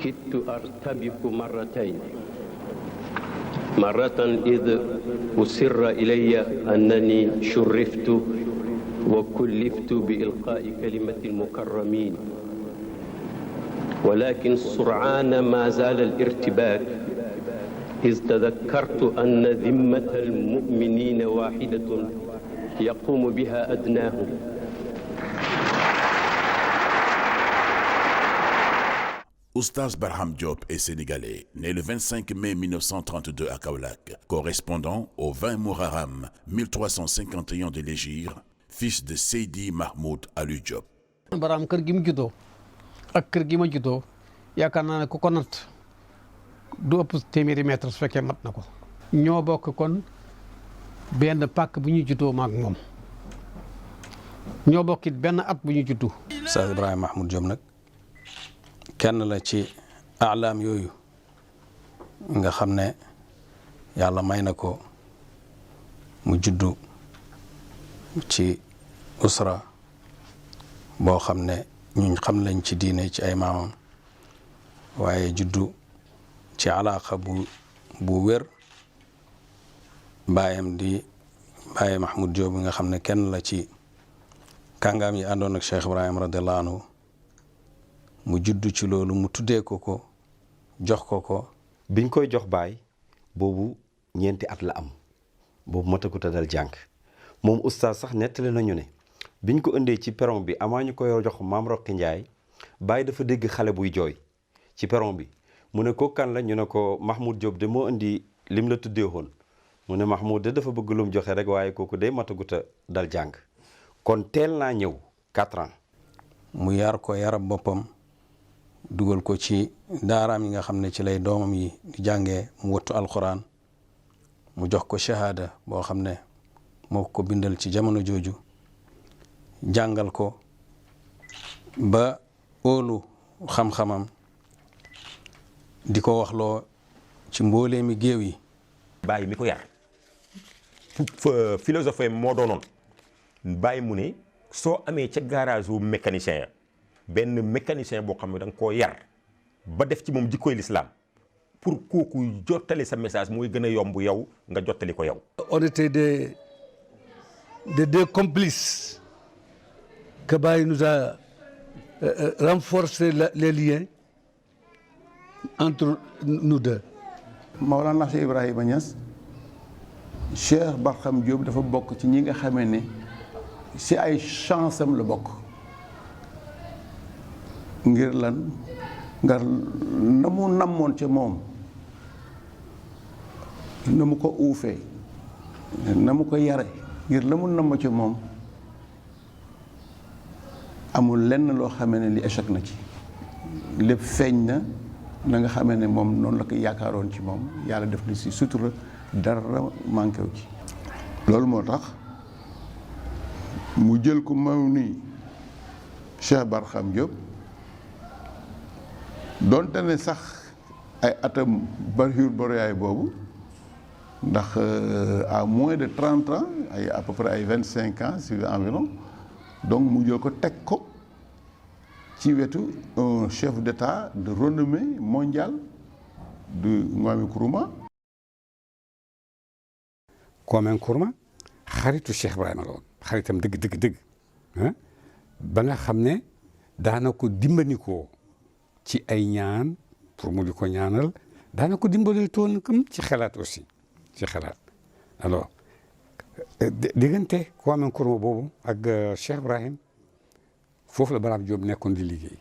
كدت أرتبك مرتين، مرة إذ أسر إلي أنني شرفت وكلفت بإلقاء كلمة المكرمين، ولكن سرعان ما زال الارتباك إذ تذكرت أن ذمة المؤمنين واحدة يقوم بها أدناهم. Oustaz Barham Diop est sénégalais, né le 25 mai 1932 à Kaolack, correspondant au 20 Muharram 1351 de l'Hégire, fils de Seydi Mahmoud Aliou Diop. Barham kër gi mu juddoo ak kër gi ma juddoo yaakaar naa ne ku ko natt du ëpp téeméeri mètre su fekkee mat na ko. ñoo bokk kon benn pàkk bu ñu juddoo maak moom ñoo bokkit benn at bu ñu juddu. Oustaz Ibrahima Mahmoud Diop nag kenn la ci alaam yooyu nga xam ne yàlla may na ko mu juddu ci usra boo xam ne ñun xam lañ ci diine ci ay maamam waaye juddu ci alaaqa bu wér baayam di Baye Mahmoud Diop bi nga xam ne kenn la ci kàngaam yi àndoon ak Cheikh Ibrahim radiallahu anhu mu juddu ci loolu mu tuddee ko jox ko biñ koy jox baay boobu ñeenti at la am boobu matagut a dal jàng moom oustaz sax nettali nañu ne biñ ko indee ci perron bi amaa ñu koy jox maam Roqi Njaay baay dafa dégg xale buy jooy ci perron bi mu ne ko kan la ñu ne ko Mahmoud Diop de moo indi lim la tuddee woon mu ne Mahmoud de dafa bëgg lum joxe rek waaye kooku de matagut a dal jàng kon teel naa ñëw 4 ans. mu yar ko yarab boppam dugal ko ci daaraam yi nga xam ne ci lay doomam yi di jàngee mu wattu alquran mu jox ko shahada boo xam ne moo ko bindal ci jamono jooju jàngal ko ba óolu xam-xamam di ko waxloo ci mboolee mi géew yi. bàyyi mi ko yar philosophe moo doonoon bàyyi mu ne soo amee ca garage wu mécanicien ya benn mécanicien boo xam ne da nga koo yar ba def ci moom jikkooy l'islam pour kooku jottali sa message mooy gën a yomb yow nga jottali ko yow. On était des deux complices que Baye nous a renforcé les liens entre nous deux. Mawlana Cheikh Ibrahima Niass Cheikh Barham Diop dafa bokk ci ñi nga xamee ne si ay chance am la bokk ngir lan nga na mu namoon ca moom na mu ko uufee na mu ko yare ngir la mu namm ca moom amul lenn loo xamee ne li échec na ci lépp feeñ na nga xamee ne moom noonu la ko yaakaaroon ci moom yàlla def na si sutura dara manqué wu ci loolu moo tax mu jël ko maw nii Cheikh Barham Diop doonte ne sax ay atam bariwul bariwaay boobu ndax à moins de 30 ans ay à peu près ay 25 ans si environ donc mu jël ko teg ko ci wetu un chef d'État de renommée mondiale de Kwame Nkrumah. Kwame Nkrumah xaritu Cheikh Ibrahima la woon xaritam dëgg ba nga xam ne daana ko dimbanikoo ci ay ñaan pour mu di ko ñaanal daana ko dimbali toon comme ci xalaat aussi ci xalaat alors diggante Kwame Nkrumah boobu ak Cheikh Ibrahim foofu la Barham Diop nekkoon di liggéey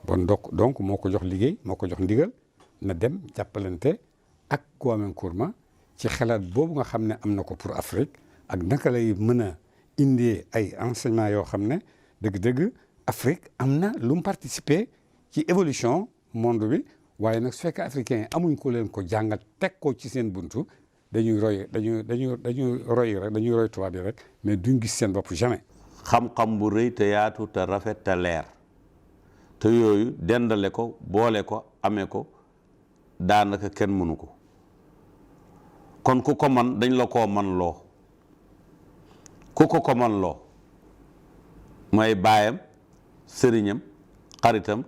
bon donc moo ko jox liggéey moo ko jox ndigal na dem jàppalante ak Kwame Nkrumah ci xalaat boobu nga xam ne am na ko pour Afrique ak naka lay mën a indee ay enseignements yoo xam ne dëgg-dëgg Afrique am na lu mu participer ci évolution monde bi waaye nag su fekkee africains yi amuñ ko leen ko jàngal teg ko ci seen buntu dañuy roy rek dañuy roy tubaab yi rek mais duñ gis seen bopp jamais. xam-xam bu rëy te yaatu te rafet te leer te yooyu dendale ko boole ko amee ko daanaka kenn mënu ko kon ku ko man dañ la koo man loo ku ko man loo mooy baayam sëriñam xaritam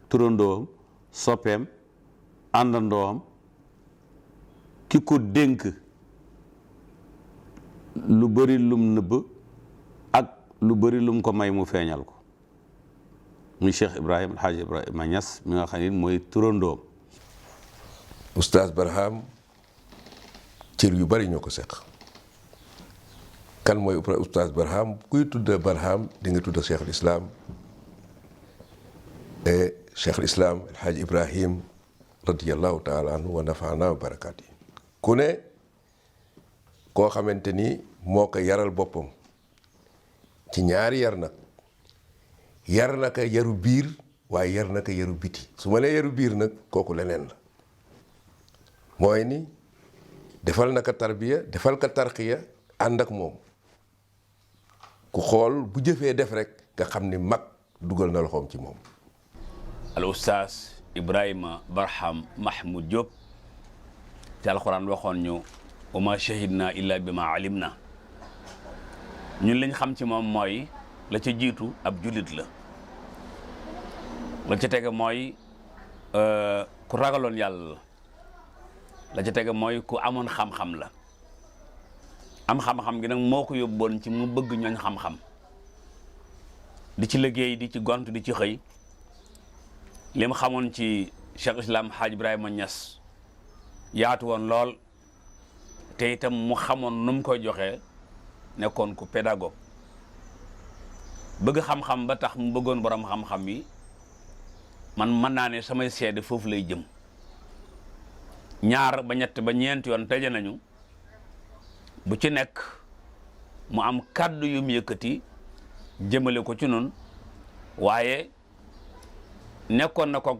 turandoom soppeem àndandoom ki ko dénk lu bari lum nëbb ak lu bari lum ko may mu feeñal ko muy Cheikh Ibrahim Alhaji Ibrahima Niass mi nga xam ne mooy turandoom. Oustaz Barham cër yu bari ñoo ko seq. kan mooy Oustaz Barham kuy tudd Barham di nga tudd Cheikh al-Islam et Cheikh al-Islam Alhaji Ibrahim radiyallahu taala anhu wa nafaana wa barakaati. ku ne koo xamante ni moo ko yaral boppam ci ñaari yar nag yar na ko yaru biir waaye yar na ko yaru biti. su ma nee yaru biir nag kooku leneen la mooy ni defal na ko tarbiya defal ko tarqiya ànd ak moom ku xool bu jëfee def rek nga xam ni mag dugal na loxoom ci moom. al Oustaz Ibrahima Barham Mahmoud Diop te alxuraan waxoon ñu wa ma shahidna illa bi ma alim na ñun liñ xam ci moom mooy la ca jiitu ab jullit la ca tege mooy ku ragaloon yàlla la ca tege mooy ku amoon xam-xam la am xam-xam gi nag moo ko yóbboon ci mu bëgg ñooñ xam-xam di ci liggéey di ci gont di ci xëy li mu xamoon ci Cheikh Islam Hadj Ibrahima Niass yaatu woon lool te itam mu xamoon nu mu koy joxee nekkoon ku pédagogue bëgg xam-xam ba tax mu bëggoon borom xam-xam yi man mën naa ne samay seede foofu lay jëm ñaar ba ñett ba ñeenti yoon daje nañu bu ci nekk mu am kàddu yu mu yëkkati jëmale ko ci noonu waaye nekkoon na ko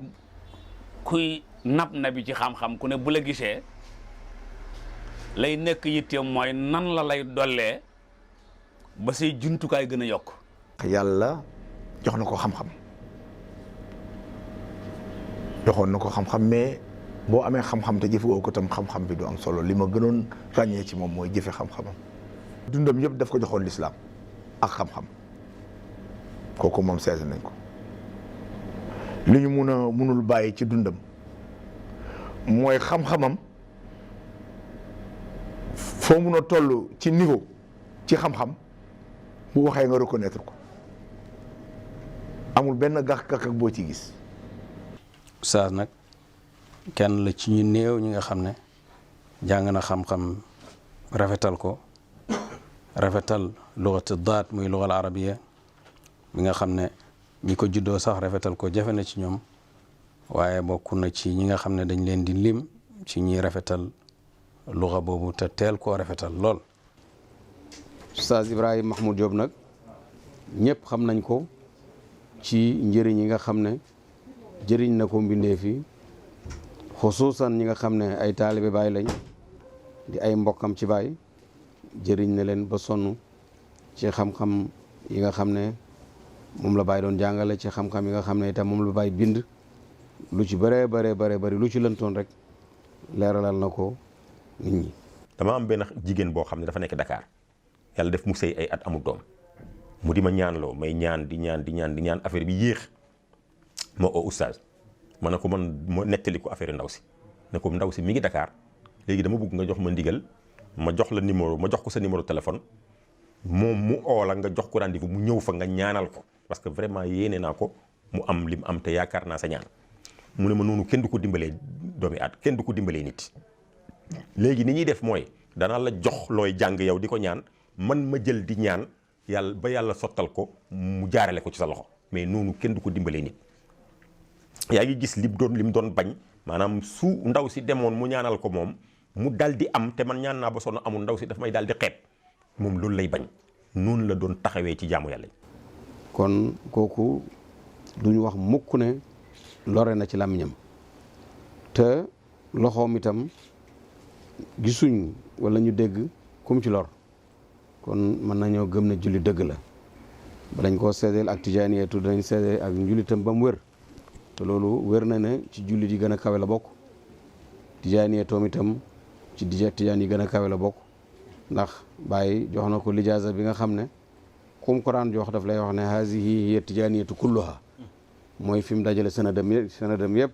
kuy nab nabi ci xam-xam ku ne bu la gisee lay nekk yitteem mooy nan la lay dollee ba say jumtukaay gën a yokk. yàlla jox na ko xam-xam joxoon na ko xam-xam mais boo amee xam-xam te jëfewoo ko tam xam-xam bi du am solo li ma gënoon ràññee ci moom mooy jëfe xam-xamam. dundam yëpp daf ko joxoon lislaam ak xam-xam kooku moom seetlu nañ ko li ñu munul bàyyi ci dundam mooy xam-xamam foo mun a toll ci niveau ci xam-xam bu waxee nga reconnaître ko amul benn gàkk-gàkk boo ci gis. Oustaz nag kenn la ci ñu néew ñi nga xam ne jàng na xam-xam rafetal ko rafetal lugat daat muy lugal arabiya mi nga xam ne ñi ko juddoo sax rafetal ko jafe na ci ñoom waaye bokk na ci ñi nga xam ne dañ leen di lim ci ñiy rafetal luga boobu te teel koo rafetal lool. Oustaz Ibrahima Mahmoud Diop nag ñëpp xam nañ ko ci njëriñ yi nga xam ne jëriñ na ko mbindee fi xusuusan ñi nga xam ne ay taalibe baay lañ di ay mbokkam ci baay jëriñ na leen ba sonn ci xam-xam yi nga xam ne moom la baay doon jàngale ci xam-xam yi nga xam ne itam moom la baay bind lu ci bëree bëri lu ci lëntoon rek leeralal na ko nit ñi. dama am benn jigéen boo xam ne dafa nekk Dakar yàlla def mu sëy ay at amul doom mu di ma ñaanloo may ñaan di ñaan affaire bi yéex ma oo oustaz ma ne ko man ma nettali ko affaire ndaw si ne ko ndaw si mi ngi Dakar léegi dama bëgg nga jox ma ndigal ma jox la numéro ma jox ko sa numéro téléphone moom mu oo la nga jox ko rendez-vous mu ñëw fa nga ñaanal ko parce que vraiment yéene naa ko mu am lim am te yaakaar naa sa ñaan mu ne ma noonu kenn du ko dimbalee doomi at kenn du ko dimbalee nit. léegi ni ñuy def mooy danaa la jox looy jàng yow di ko ñaan man ma jël di ñaan yàlla ba yàlla sottal ko mu jaarale ko ci sa loxo mais noonu kenn du ko dimbalee nit. yaa ngi gis lim doon bañ maanaam su ndaw si demoon mu ñaanal ko moom mu dal di am te man ñaan naa ba sonn amul ndaw si daf may dal di xeeb moom loolu lay bañ noonu la doon taxawee ci jaamu yàlla. kon kooku duñu wax mukk ne lore na ci làmmiñam te loxoom itam gisuñ wala ñu dégg kum ci lor kon mën nañoo gëm ne julli dëgg la balañ koo seedeel ak tijaaniyeetu dañ seedeel ak njullitam ba mu wér te loolu wér na ne ci jullit yi gën a kawe la bokk tijaaniyeetoom itam ci tijaan yi gën a kawe la bokk ndax Baay jox na ko lijaasa bi nga xam ne kum ko daan jox daf lay wax ne hazihi hiya tijaaniyatu kulluha mooy fi mu dajale sanadam yëpp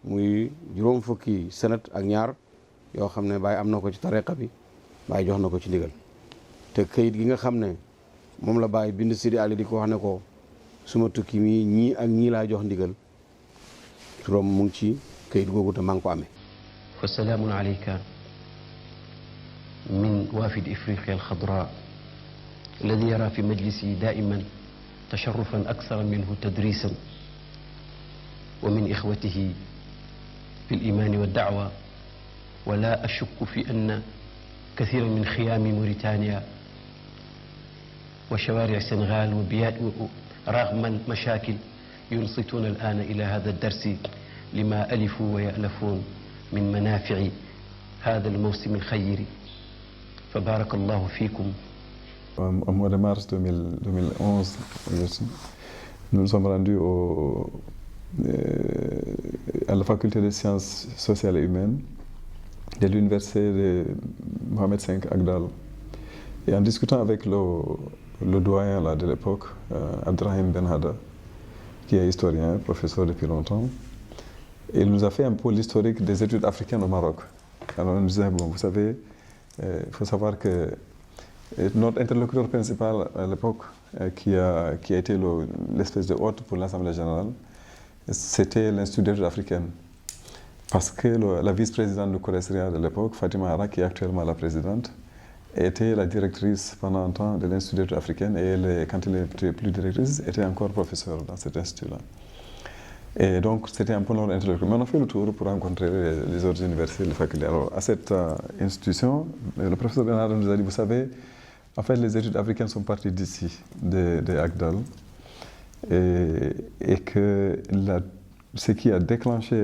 muy juróom fukki sanat ak ñaar yoo xam ne Baye am na ko ci tariqa bi Baye jox na ko ci ndigal te kayit gi nga xam ne moom la Baye bind Sidi Ali di ko wax ne ko suma tukki mi ñii ak ñii laa jox ndigal turam mu ngi ci kayit googu te maa ngi ko amee. fa salaamun alayka min waafid Ifriqiya al-xadraa alladi yara fi majlisi daa'iman tasharrufan akthara minhu tadriisan wa min ixwatihi fi al-iimaani wad-da'wa wa laa ashukku fi anna kathiiran min xiyaami Mauritania wa shawaari'i Sénégal wa biyaat رغم المشاكل ينصتون الآن إلى هذا الدرس لما ألفوا ويألفون من منافع هذا الموسم الخير فبارك الله فيكم. Au mois de mars 2011, nous nous sommes rendus à la faculté des sciences sociales et humaines de l'université de Mohamed V Agdal. Et en discutant avec le doyen là, de l'époque, Abdrahim Benhada, qui est historien, professeur depuis longtemps, il nous a fait un peu l'historique des études africaines au Maroc. Alors on nous disait, bon, vous savez, il faut savoir que notre interlocuteur principal à l'époque, qui a été l'espèce de hôte pour l'Assemblée générale, c'était l'Institut d'études africaines. Parce que la vice-présidente du Corée de l'époque, Fatima Hara, qui est actuellement la présidente, était la directrice pendant un temps de l'Institut d'études africaines et elle, quand elle n'était plus directrice, était encore professeure dans cet institut-là. Et donc, c'était un peu notre interlocuteur. Mais on a fait le tour pour rencontrer les autres universités, les facultés. Alors, à cette institution, le professeur Bernard nous a dit, vous savez, en fait, les études africaines sont parties d'ici, de Agdal, et que ce qui a déclenché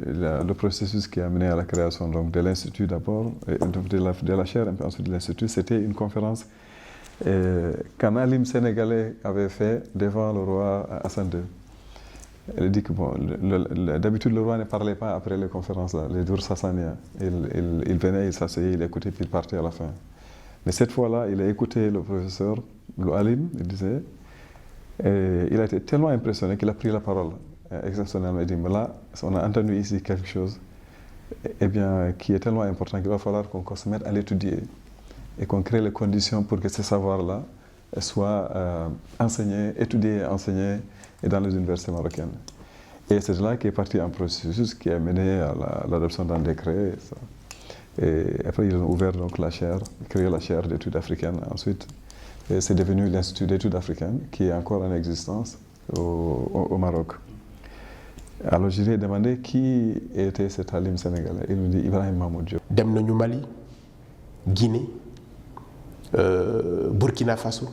le processus qui a mené à la création donc, de l'Institut d'abord, de la chaire, et ensuite de l'Institut, c'était une conférence qu'un alim sénégalais avait fait devant le roi Hassan II. Elle dit que bon, d'habitude le roi ne parlait pas après les conférences, là, les dours sassaniens. Il venait, il s'asseyait, il écoutait, puis il partait à la fin. Mais cette fois-là, il a écouté le professeur, le alim, il disait, et il a été tellement impressionné qu'il a pris la parole. Exceptionnellement, il dit, mais là, on a entendu ici quelque chose qui est tellement important qu'il va falloir qu'on se mette à l'étudier et qu'on crée les conditions pour que ce savoir-là soit enseigné, étudié et enseigné dans les universités marocaines. Et c'est là qu'est parti un processus qui a mené à l'adoption d'un décret. Et après, ils ont ouvert donc la chaire, créé la chaire d'études africaines. Ensuite, c'est devenu l'Institut d'études africaines qui est encore en existence au Maroc. Alors je lui ai demandé qui était cet alim sénégalais. Il me dit Ibrahim Mahmoud Diop. Dem nañu Mali, Guinée, Burkina Faso,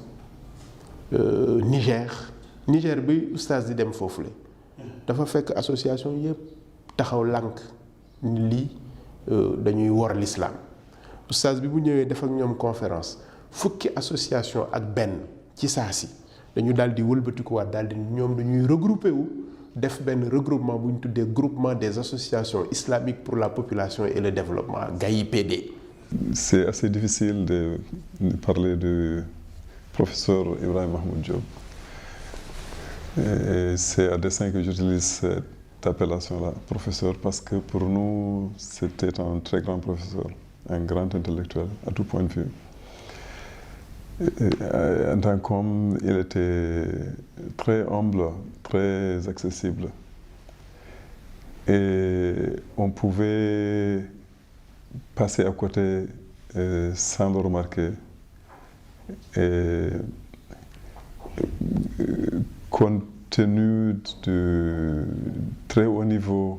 Niger bi oustaz di dem foofu la dafa fekk association yëpp taxaw lànk lii dañuy wor l'islam oustaz bi bu ñëwee def ak ñoom conférence fukki association ak benn ci saa si dañu daal di wëlbatikuwaat daal di ñoom dañuy regroupé wu def benn regroupement bu ñu tuddee groupement des associations islamiques pour la population et le développement GAIPD. C'est assez difficile de parler du professeur Ibrahim Mahmoud Diop. Et c'est à dessein que j'utilise cette appellation-là, professeur, parce que pour nous, c'était un très grand professeur, un grand intellectuel, à tout point de vue. En tant qu'homme, il était très humble, très accessible. Et on pouvait passer à côté sans le remarquer. Et compte tenu du très haut niveau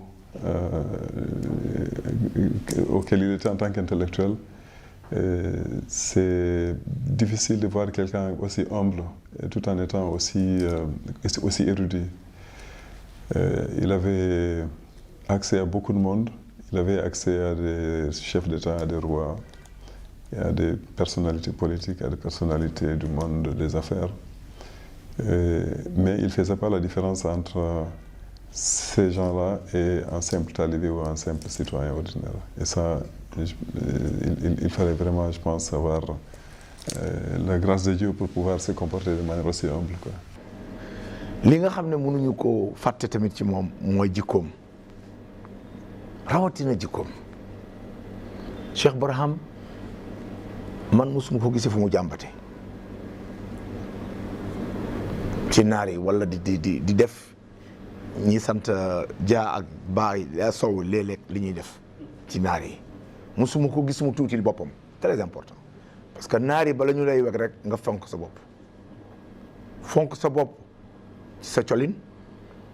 auquel il était en tant qu'intellectuel, c'est difficile de voir quelqu'un aussi humble tout en étant aussi érudit. Il avait accès à beaucoup de monde, il avait accès à des chefs d'État, à des rois, et à des personnalités politiques, à des personnalités du monde des affaires. Mais il ne faisait pas la différence entre ces gens-là et un simple talibé ou un simple citoyen ordinaire. Et ça, il fallait vraiment, je pense, avoir la grâce de Dieu pour pouvoir se comporter de manière aussi humble, quoi. li nga xam ne mënuñu ko fàtte tamit ci moom mooy jikkoom rawatina jikkoom. Cheikh Barham man mosuma ko gisee fu mu jàmbate ci naar yi wala di def ñi sant Dia ak Baay Sow léeg-léeg li ñuy def ci naar yi mosuma ko gis mu tuuti boppam très important parce que naar yi bala ñu lay weg rek nga fonk sa bopp ci sa colin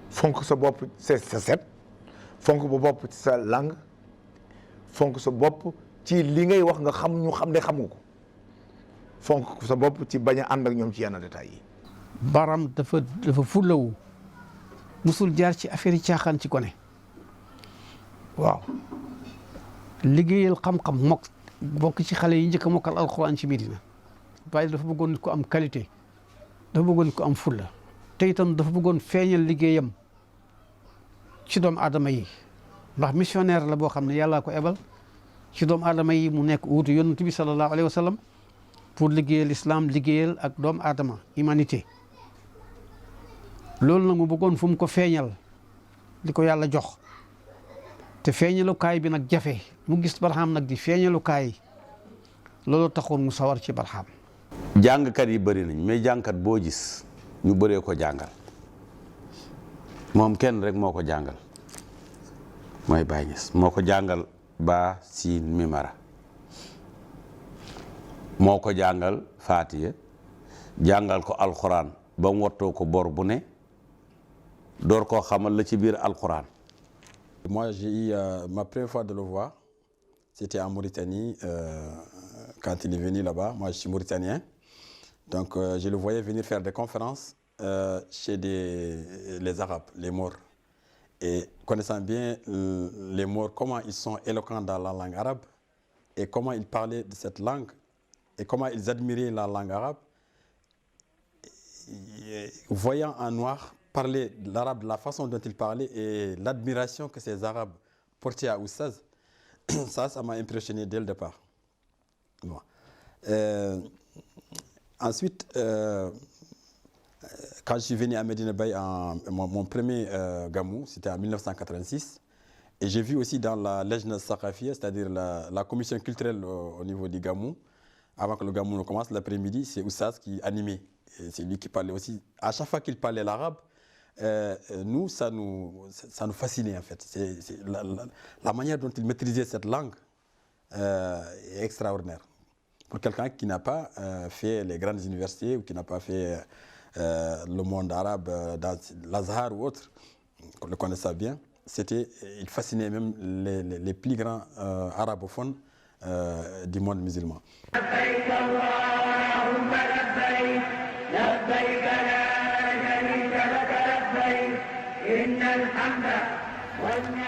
fonk sa bopp ci sa set fonk ba bopp ci sa langue fonk sa bopp ci li ngay wax nga xam ñu xam ne xam nga ko fonk sa bopp ci bañ a ànd ak ñoom ci yenn détails yi. Baram dafa fulawu musul jaar ci affaire yi caaxaan ci gone waaw liggéeyal xam-xam bokk ci xale yi njëkk a mokkal alxuraan ci Medina waaye dafa bëggoon nit ko am qualité dafa bëggoon nit ko am fulla te itam dafa bëggoon feeñal liggéeyam ci doomu aadama yi ndax missionnaire la boo xam ne yàllaa ko ebal ci doomu aadama yi mu nekk wuutu yonent bi sallallahu alayhi wa sallam pour liggéeyal islam liggéeyal ak doomu aadama humanité loolu nag mu bëggoon fu mu ko feeñal li ko yàlla jox te feeñalukaay bi nag jafe mu gis Barham nag di feeñalukaay loolu taxoon mu sawar ci Barham. jàngkat yi bëri nañ mais jàngkat boo gis ñu bëree ko jàngal moom kenn rek moo ko jàngal mooy Baye Niass moo ko jàngal Ba Siin Mimara moo ko jàngal Faatiya jàngal ko alxuraan ba mu wattoo ko bor bu ne door koo xamal la ci biir alxuraan. Moi, j'ai eu ma première fois de le voir, c'était en Mauritanie, quand il est venu là-bas. Moi, je suis mauritanien. Donc, je le voyais venir faire des conférences chez les Arabes, les Maures. Et connaissant bien les Maures, comment ils sont éloquents dans la langue arabe et comment ils parlaient de cette langue et comment ils admiraient la langue arabe. Et voyant un noir parler l'arabe, la façon dont il parlait et l'admiration que ces Arabes portaient à Oustaz, ça m'a impressionné dès le départ. Bon. Ensuite, quand je suis venu à Medina Baye, mon premier gamou, c'était en 1986, et j'ai vu aussi dans la Lejna Sakafia, c'est-à-dire la commission culturelle au niveau du gamou, avant que le gamou ne commence, l'après-midi, c'est Oustaz qui animait. C'est lui qui parlait aussi. À chaque fois qu'il parlait l'arabe, nous, ça nous fascinait en fait. La manière dont il maîtrisait cette langue est extraordinaire. Pour quelqu'un qui n'a pas fait les grandes universités ou qui n'a pas fait le monde arabe dans l'Azhar ou autre, qu'on le connaissait bien, il fascinait même les plus grands arabophones du monde musulman.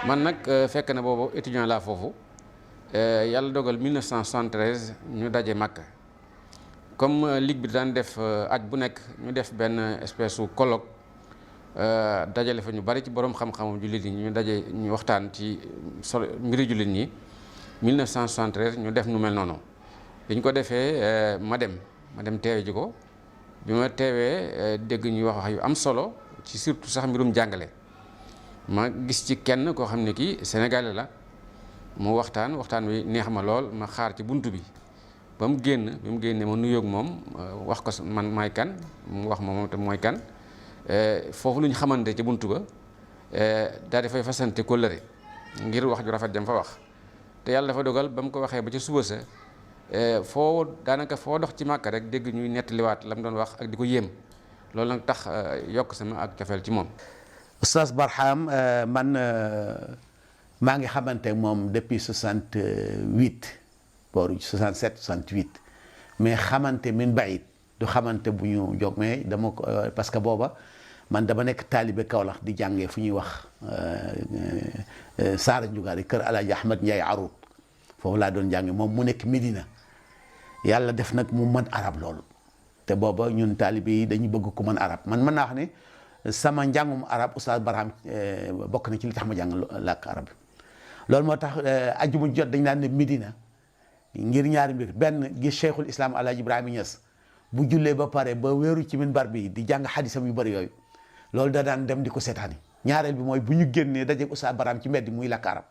man nag fekk na boobu étudiant laa foofu yàlla dogal 1973 ñu daje Makka comme ligue bi daan def aj bu nekk ñu def benn espèce su colloque dajale fa ñu bari ci borom xam-xamu jullit yi ñu daje ñu waxtaan ci mbiri jullit ñi 1973 ñu def nu mel noonu bi ñu ko defee ma dem teewe ji ko bi ma teewee dégg ñuy wax yu am solo ci surtout sax mbirum jàngale ma gis ci kenn koo xam ne kii sénégalais la mu waxtaan wi neex ma lool ma xaar ci bunt bi ba mu génn bi mu génnee ma nuyoog moom wax ko man maay kan mu wax ma moom te mooy kan foofu lu ñu xamante ci bunt ba daal di fay fasante kóllëre ngir wax ju rafet jam fa wax te yàlla dafa dogal ba mu ko waxee ba ca suba sa daanaka foo dox ci Màkka rek dégg ñuy nettaliwaat la mu doon wax ak di ko yéem loolu nag tax yokk sama ak cofeel ci moom. Oustaz Barham man maa ngi xamante moom depuis 68 booru 67 68 mais xamante min bayit du xamante bu ñu jóg mais dama ko parce que booba man dama nekk taalibe Kaolack di jàngee fu ñuy wax Saara Njugaari kër Alaaji Ahmad Ndiaye Arout foofu laa doon jàngee moom mu nekk Medina yàlla def nag mu mën arab loolu te booba ñun taalibe yi dañu bëgg ku mën arab man mën naa wax ne sama njàngum arab Oustaz Barham bokk na ci li tax ma jàng làkk arab loolu moo tax ajjuma jot dañ daan ne Medina ngir ñaari mbir benn gis Cheikhul Islam Alaaji Ibrahima Niass bu jullee ba pare ba wéeru ci minbar bi di jàng xadisam yu bëri yooyu loolu da daan dem di ko seetaani ñaareel bi mooy bu ñu génnee dajeeg Oustaz Barham ci mbedd muy làkk arab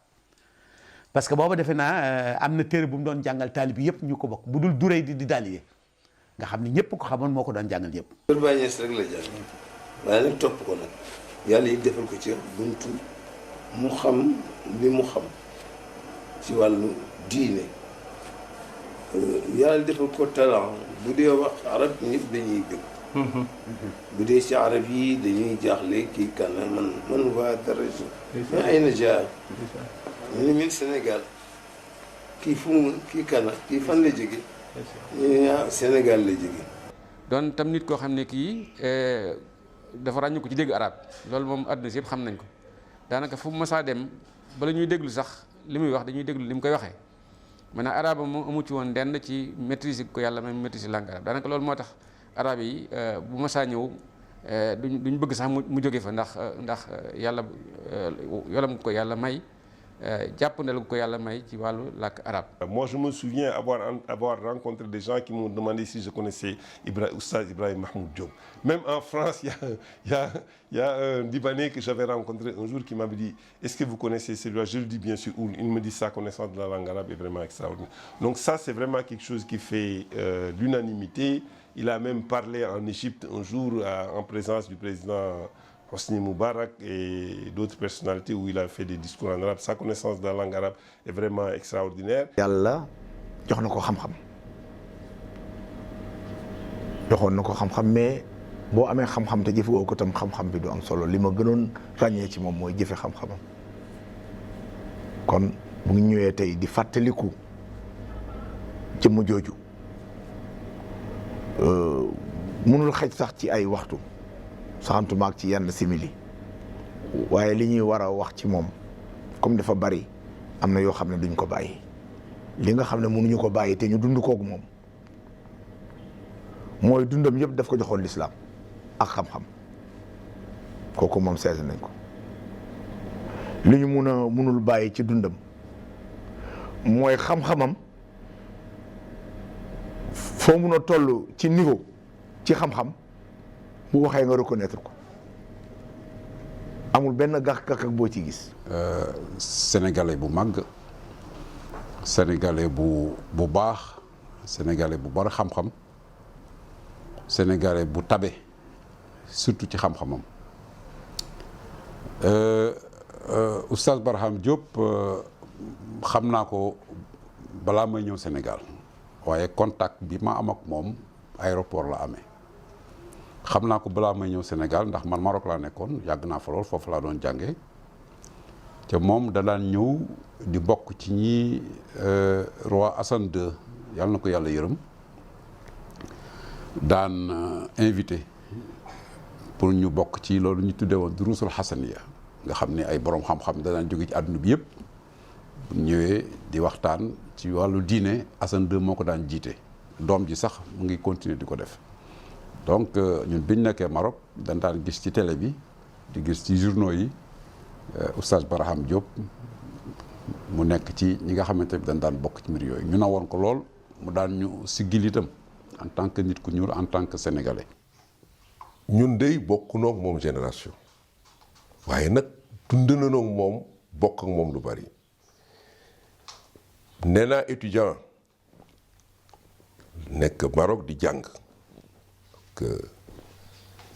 parce que booba defe naa am na téere bu mu doon jàngal taalib yi yëpp ñu ko bokk bu dul durée di daaliye nga xam ne ñëpp ko xamoon moo ko doon jàngal ñëpp. Kër Baay Ñas rek la jàng waaye nag topp ko nag yàlla yi defal ko ci buntu mu xam li mu xam ci wàllu diine yàlla defal ko talent bu dee wax arab ñëpp dañuy bëgg. bu dee ci arab yi dañuy jaaxle kii kan man waa dara mais ay na jaar ñu ne min Sénégal kii fu mu kii kana kii fan la jóge ñu ne Sénégal la jóge doon tam nit koo xam ne kii dafa ràññu ko ci dégg arab loolu moom àdduna si yëpp xam nañ ko daanaka fu mu masaa dem bala ñuy déglu sax li muy wax dañuy déglu li mu koy waxee maanaam arab moom amu ci woon dend ci maîtrise ko yàlla même maîtrise langue arabe daanaka loolu moo tax arab yi bu masaa ñëw duñ bëgg sax mu jóge fa ndax yàlla yolam ko yàlla may jàppandal ko yàlla may ci wàllu làkk arabe. Moi je me souviens avoir rencontré des gens qui m'ont demandé si je connaissais Oustaz Ibrahim Mahmoud Diop. Même en France il y a un Libanais que j'avais rencontré un jour qui m'avait dit est-ce que vous connaissez celui-là? Je lui dis bien sûr. Il me dit sa connaissance de la langue arabe est vraiment extraordinaire. Donc ça c'est vraiment quelque chose qui fait l'unanimité. Il a même parlé en Égypte un jour en présence du président Hosni Moubarak et d'autres personnalités où il a fait des discours en arabe. Sa connaissance de la langue arabe est vraiment extraordinaire. yàlla jox na ko xam-xam joxoon na ko xam-xam mais boo amee xam-xam te jëfewoo ko tam xam-xam bi du am solo li ma gënoon ràññee ci moom mooy jëfe xam-xamam kon bu ñu ñëwee tey di fàttaliku jëmm jooju mënul xëj sax ci ay waxtu saxantuma ak ci yenn simili waaye li ñuy war a wax ci moom comme dafa bari am na yoo xam ne duñ ko bàyyi li nga xam ne mënuñu ko bàyyi te ñu dund koog moom mooy dundam yëpp daf ko joxoon lislaam ak xam-xam kooku moom seetlu nañ ko li ñu mënul bàyyi ci dundam mooy xam-xamam foo mun a toll ci niveau ci xam-xam bu waxee nga reconnaître ko amul benn gàkk-gàkk boo ci gis. sénégalais bu màgg sénégalais bu baax sénégalais bu bari xam-xam sénégalais bu tabe surtout ci xam-xamam. Oustaz Barham Diop xam naa ko balaa may ñëw Sénégal waaye contact bi ma am ak moom aéroport la amee. xam naa ko balaa may ñëw Sénégal ndax man Maroc laa nekkoon yàgg naa fa lool foofu laa doon jànge te moom da daan ñëw di bokk ci ñi roi Hassan II yàlla na ko yàlla yërëm daan invité pour ñu bokk ci loolu ñu tuddee woon durusul Hassaniya nga xam ne ay borom xam-xam da daan jóge ci àdduna bi yëpp bu ñëwee di waxtaan ci wàllu diine Hassan II moo ko daan jiite doom ji sax mu ngi continuer di ko def. donc ñun biñ nekkee Maroc dañ daan gis ci télé bi di gis ci journaux yi Oustaz Barham Diop mu nekk ci ñi nga xamante ne dañ daan bokk ci mbir yooyu ñu na woon ko lool mu daan ñu siggil itam en tant que nit ku ñuul en tant que sénégalais. ñun dey bokk noog moom génération waaye nag dund na noog moom bokk ak moom lu bari nee naa étudiant nekk Maroc di jàng.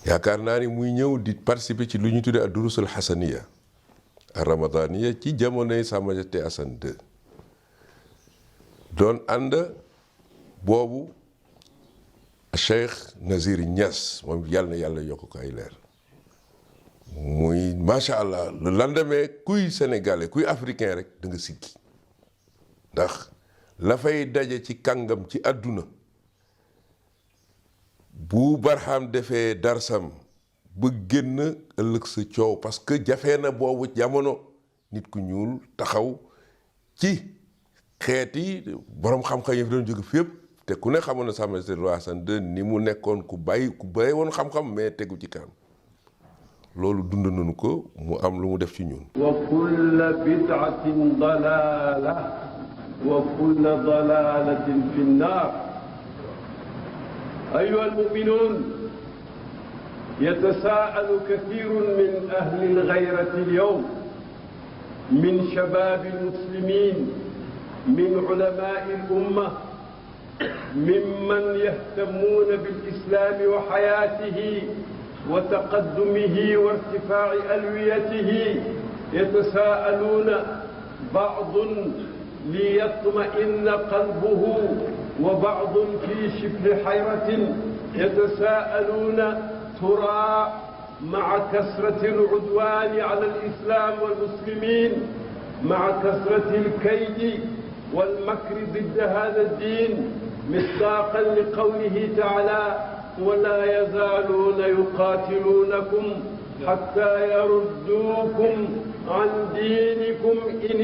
yaakaar naa ni muy ñëw di participer ci lu ñu tuddee ak durusul Hassaniya ak ramadaniya ci jamonoy Sa Majesté Hassan II doon ànd boobu Cheikh Nazir Niass moom yàlla na yàlla yokk ko ay leer muy macha allah le lendemain kuy sénégalais kuy africain rek da nga siggi ndax la fay daje ci kàngam ci àdduna bu Barham defee darsam ba génn ëllëg sa coow parce que jafee na boobu jamono nit ku ñuul taxaw ci xeet yi borom xam-xam yi fi doon jóge fépp te ku ne xamoon na Sa Majesté roi Hassan II ni mu nekkoon ku bàyyi woon xam-xam mais tegu ci kanam loolu dund nañu ko mu am lu mu def ci ñun. wa kulla bid'atin dalaala wa kulla dalaalatin fi nnaar. أيها المؤمنون يتساءل كثير من أهل الغيرة اليوم من شباب المسلمين من علماء الأمة ممن يهتمون بالإسلام وحياته وتقدمه وارتفاع ألويته يتساءلون بعض ليطمئن قلبه وبعض في شبه حيرة يتساءلون ترى مع كثرة العدوان على الإسلام والمسلمين مع كثرة الكيد والمكر ضد هذا الدين مصداقا لقوله تعالى ولا يزالون يقاتلونكم حتى يردوكم عن دينكم إن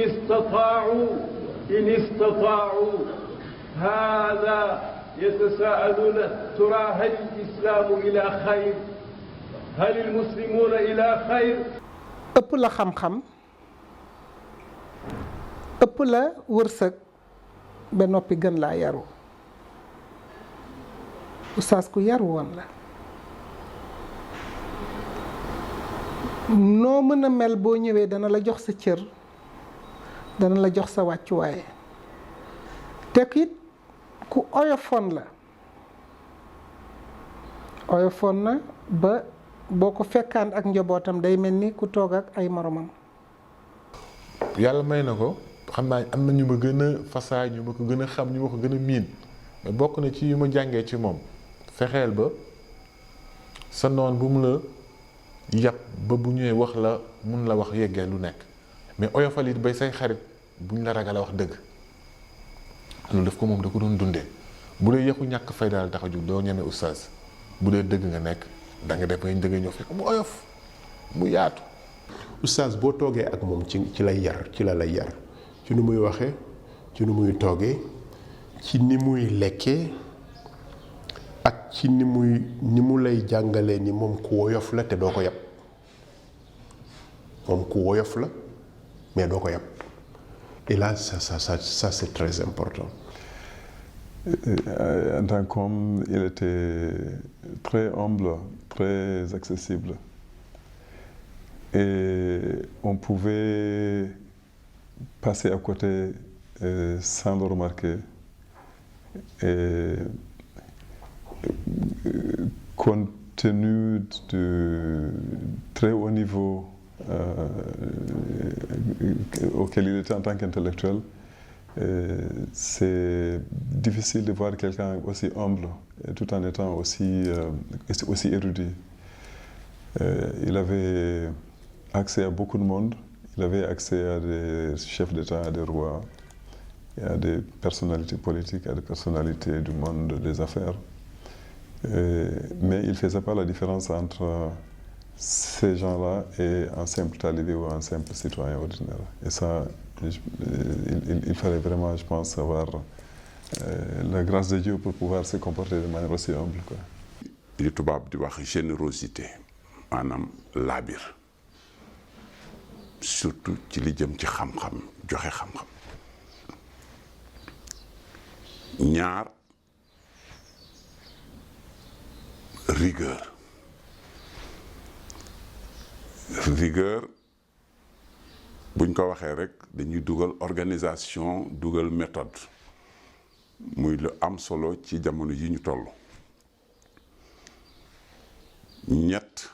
استطاعوا هذا يتساءلون ترى هل الإسلام إلى خير هل المسلمون إلى خير ëpp la xam-xam ëpp la wërsëg ba noppi gën laa yaru oustaz ku yaru woon la noo mën a mel boo ñëwee dana la jox sa cër dana la jox sa wàccuwaay te it ku oyofoon la oyofoon na ba boo ko fekkaan ak njabootam day mel ni ku toog ak ay moromam. yàlla may na ko xam naa am na ñu ma gën a fasaay ñu ma ko gën a xam ñu ma ko gën a miin mais bokk na ci yu ma jàngee ci moom fexeel ba sa noon bu mu la yàpp ba bu ñëwee wax la mun la wax yeggee lu nekk mais oyofal it bay say xarit buñ la ragal a wax dëgg loolu daf ko moom da ko doon dundee bu dee yëqu ñàkk fay daal tax a jug doo ñeme oustaz bu dee dëgg nga nekk da nga def bañ dëgg ñëw fekk mu oyof mu yaatu. oustaz boo toogee ak moom ci lay yar ci la lay yar ci nu muy waxee ci nu muy toogee ci ni muy lekkee ak ci ni mu lay jàngalee ni moom ku woyof la te doo ko yab moom ku woyof la mais doo ko yab et là ça c'est très important. En tant qu'homme, il était très humble, très accessible. Et on pouvait passer à côté sans le remarquer. Et compte tenu du très haut niveau auquel il était en tant qu'intellectuel, c'est difficile de voir quelqu'un aussi humble tout en étant aussi érudit. Il avait accès à beaucoup de monde, il avait accès à des chefs d'État, à des rois, et à des personnalités politiques, à des personnalités du monde des affaires. Mais il ne faisait pas la différence entre ces gens-là et un simple talibé ou un simple citoyen ordinaire. Et ça, il fallait vraiment, je pense, avoir la grâce de Dieu pour pouvoir se comporter de manière aussi humble, quoi. li tubaab di wax générosité maanaam laabir surtout ci li jëm ci xam-xam joxe xam-xam ñaar rigueur buñ ko waxee rek dañuy dugal organisation dugal méthode muy lu am solo ci jamono yi ñu toll ñett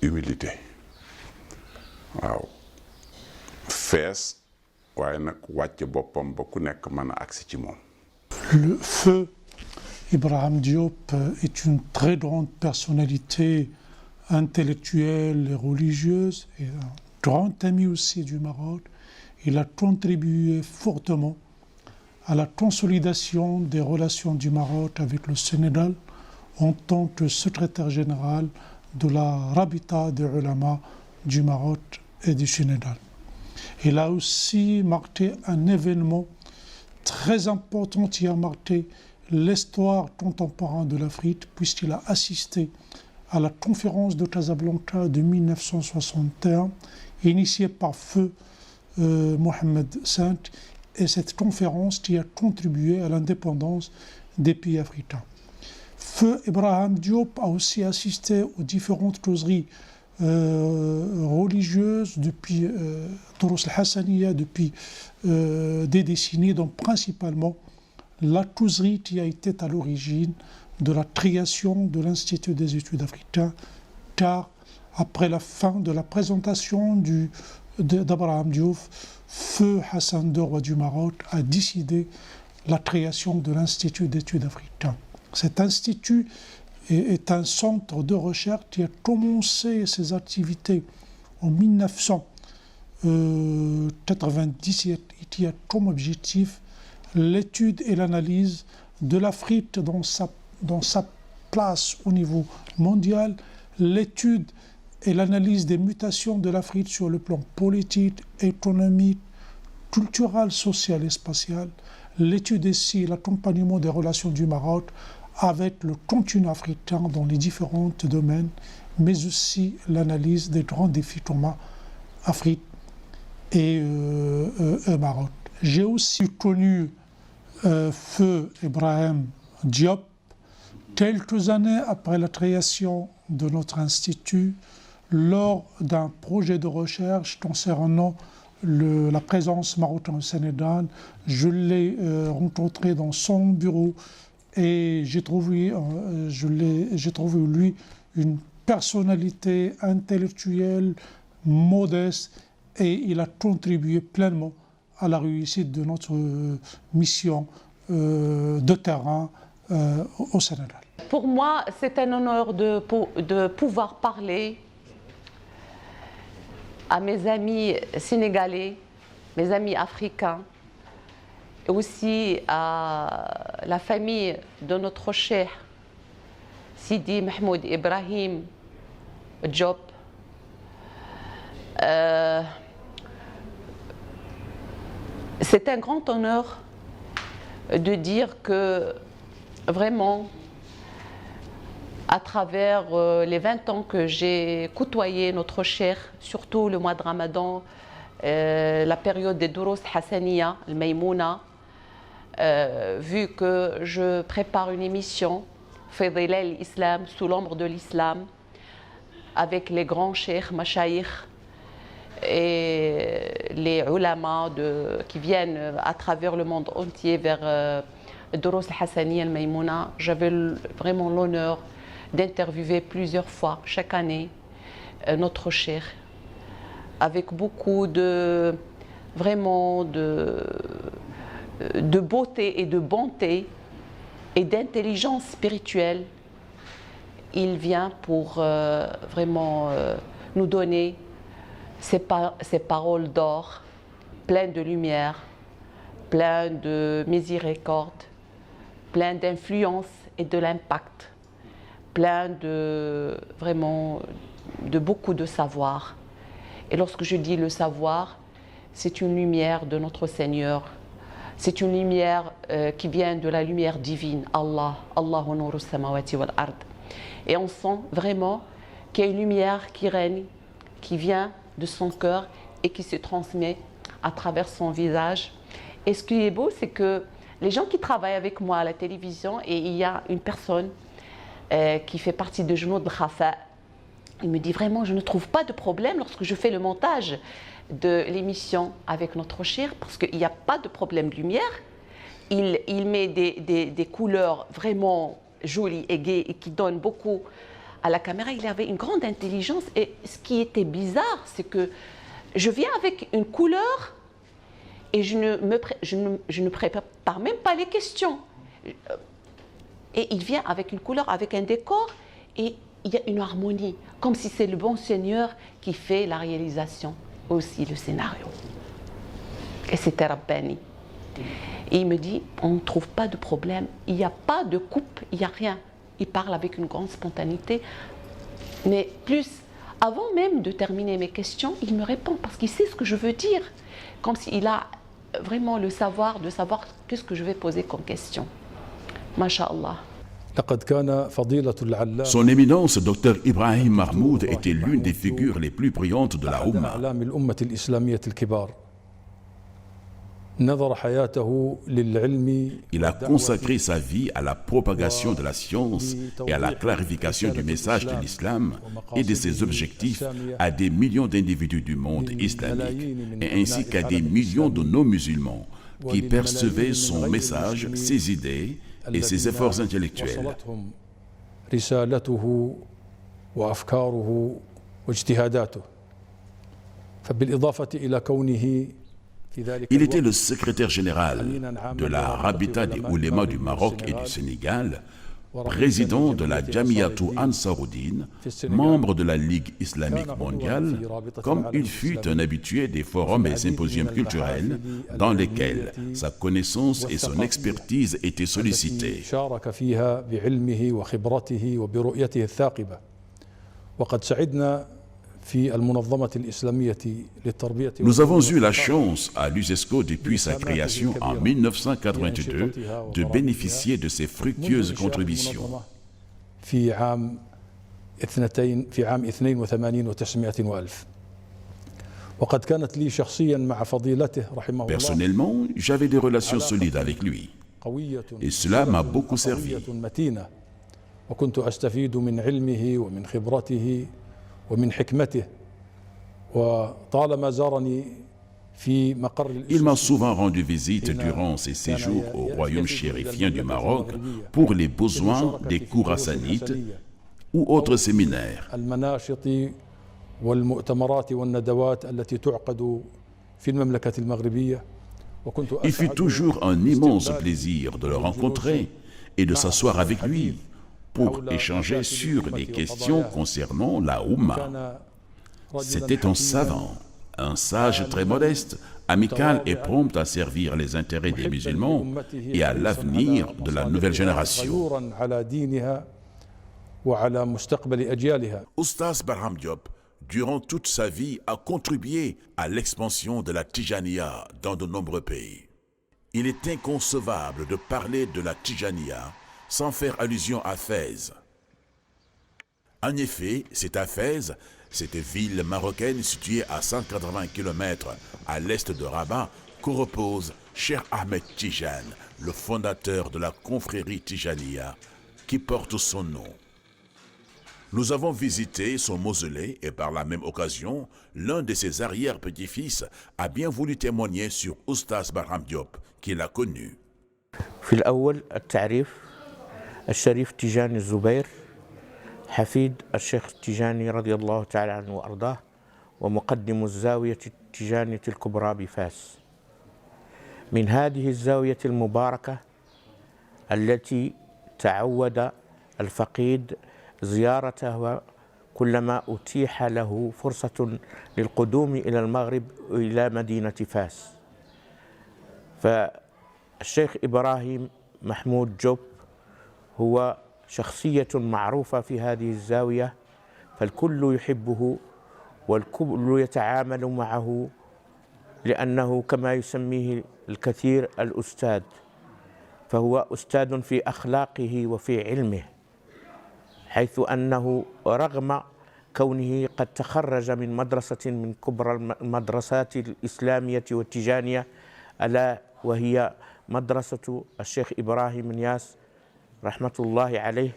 humilité waaw fees waaye nag wàcc boppam ba ku nekk mën a agsi ci moom. Le feu Ibrahim Diop est une très grande personnalité intellectuelle et religieuse et un grand ami aussi du Maroc. Il a contribué fortement à la consolidation des relations du Maroc avec le Sénégal en tant que secrétaire général de la Rabita des Ulama du Maroc et du Sénégal. Il a aussi marqué un événement très important qui a marqué l'histoire contemporaine de l'Afrique puisqu'il a assisté à la conférence de Casablanca de 1961 initiée par Feu Mohamed V et cette conférence qui a contribué à l'indépendance des pays africains. Feu Ibrahim Diop a aussi assisté aux différentes causeries religieuse depuis Durus al-Hassaniya depuis des décennies, donc principalement la Touzerie qui a été à l'origine de la création de l'Institut des études africaines, car après la fin de la présentation d'Abraham Diouf, Feu Hassan II, roi du Maroc, a décidé la création de l'Institut d'études africaines. Cet institut est un centre de recherche qui a commencé ses activités en 1997 et qui a comme objectif l'étude et l'analyse de l'Afrique dans sa place au niveau mondial, l'étude et l'analyse des mutations de l'Afrique sur le plan politique, économique, culturel, social et spatial, l'étude et l'accompagnement des relations du Maroc avec le continent africain dans les différents domaines, mais aussi l'analyse des grands défis communs Afrique et Maroc. J'ai aussi connu Feu Ibrahim Diop quelques années après la création de notre institut, lors d'un projet de recherche concernant la présence marocaine au Sénégal. Je l'ai rencontré dans son bureau et j'ai trouvé lui une personnalité intellectuelle, modeste, et il a contribué pleinement à la réussite de notre mission de terrain au Sénégal. Pour moi, c'est un honneur de pouvoir parler à mes amis sénégalais, mes amis africains, et aussi à la famille de notre cheikh Sidi Mahmoud Ibrahim Diop. C'est un grand honneur de dire que vraiment, à travers les 20 ans que j'ai côtoyé notre cheikh, surtout le mois de Ramadan, la période des Durus Hassaniya, le Maïmouna, vu que je prépare une émission, Fidilal l'Islam, sous l'ombre de l'Islam, avec les grands cheikhs, mashayikh, et les ulama qui viennent à travers le monde entier vers Durus Hassaniya, le Maïmouna, j'avais vraiment l'honneur d'interviewer plusieurs fois chaque année notre cheikh, avec beaucoup de beauté et de bonté et d'intelligence spirituelle. Il vient pour vraiment nous donner ces paroles d'or, pleines de lumière, pleines de miséricorde, pleines d'influence et de l'impact, plein de beaucoup de savoir. Et lorsque je dis le savoir, c'est une lumière de notre Seigneur. C'est une lumière qui vient de la lumière divine, Allah, Allahu nuru samawati wal ard. Et on sent vraiment qu'il y a une lumière qui règne, qui vient de son cœur et qui se transmet à travers son visage. Et ce qui est beau, c'est que les gens qui travaillent avec moi à la télévision, et il y a une personne qui fait partie de Junoud Khafa, il me dit vraiment, je ne trouve pas de problème lorsque je fais le montage de l'émission avec notre cheikh, parce qu'il n'y a pas de problème de lumière. Il met des couleurs vraiment jolies et gaies et qui donnent beaucoup à la caméra. Il avait une grande intelligence, et ce qui était bizarre, c'est que je viens avec une couleur et je ne prépare même pas les questions. Et il vient avec une couleur, avec un décor, et il y a une harmonie, comme si c'est le bon Seigneur qui fait la réalisation, aussi le scénario. Et c'était Rabbani. Et il me dit, on ne trouve pas de problème, il n'y a pas de coupe, il n'y a rien. Il parle avec une grande spontanéité, mais plus, avant même de terminer mes questions, il me répond parce qu'il sait ce que je veux dire, comme s'il a vraiment le savoir de savoir qu'est-ce que je vais poser comme question. Masha'Allah. Son éminence, Dr Ibrahim Mahmoud, était l'une des figures les plus brillantes de la Oumma. Il a consacré sa vie à la propagation de la science et à la clarification du message de l'islam et de ses objectifs à des millions d'individus du monde islamique, et ainsi qu'à des millions de non-musulmans qui percevaient son message, ses idées et ses efforts intellectuels. Il était le secrétaire général de la Rabita des Oulémas du Maroc et du Sénégal, président de la Jamiatou Ansaruddin, membre de la Ligue islamique mondiale, comme il fut un habitué des forums et symposiums culturels dans lesquels sa connaissance et son expertise étaient sollicitées. Nous avons eu la chance à l'USESCO depuis sa création en 1982 de bénéficier de ses fructueuses contributions. Personnellement, j'avais des relations solides avec lui et cela m'a beaucoup servi. Il m'a souvent rendu visite durant ses séjours au royaume chérifien du Maroc pour les besoins des cours hassanites ou autres séminaires. Il fut toujours un immense plaisir de le rencontrer et de s'asseoir avec lui pour échanger sur des questions concernant la Oumma. C'était un savant, un sage très modeste, amical et prompt à servir les intérêts des musulmans et à l'avenir de la nouvelle génération. Oustaz Barham Diop, durant toute sa vie, a contribué à l'expansion de la Tijaniya dans de nombreux pays. Il est inconcevable de parler de la Tijaniya sans faire allusion à Fès. En effet, c'est à Fès, cette ville marocaine située à 180 km à l'est de Rabat, que repose Cheikh Ahmed Tijan, le fondateur de la confrérie Tijaniya, qui porte son nom. Nous avons visité son mausolée et par la même occasion, l'un de ses arrière-petits-fils a bien voulu témoigner sur Oustaz Barham Diop, qu'il a connu. الشريف تيجاني الزبير حفيد الشيخ التيجاني رضي الله تعالى عنه وأرضاه ومقدم الزاوية التيجانية الكبرى بفاس. من هذه الزاوية المباركة التي تعود الفقيد زيارتها كلما أتيح له فرصة للقدوم إلى المغرب إلى مدينة فاس. فالشيخ إبراهيم محمود جوب هو شخصية معروفة في هذه الزاوية، فالكل يحبه والكل يتعامل معه لأنه كما يسميه الكثير الأستاذ، فهو أستاذ في أخلاقه وفي علمه، حيث أنه رغم كونه قد تخرج من مدرسة من كبرى المدرسات الإسلامية والتيجانية ألا وهي مدرسة الشيخ إبراهيم نياس رحمة الله عليه،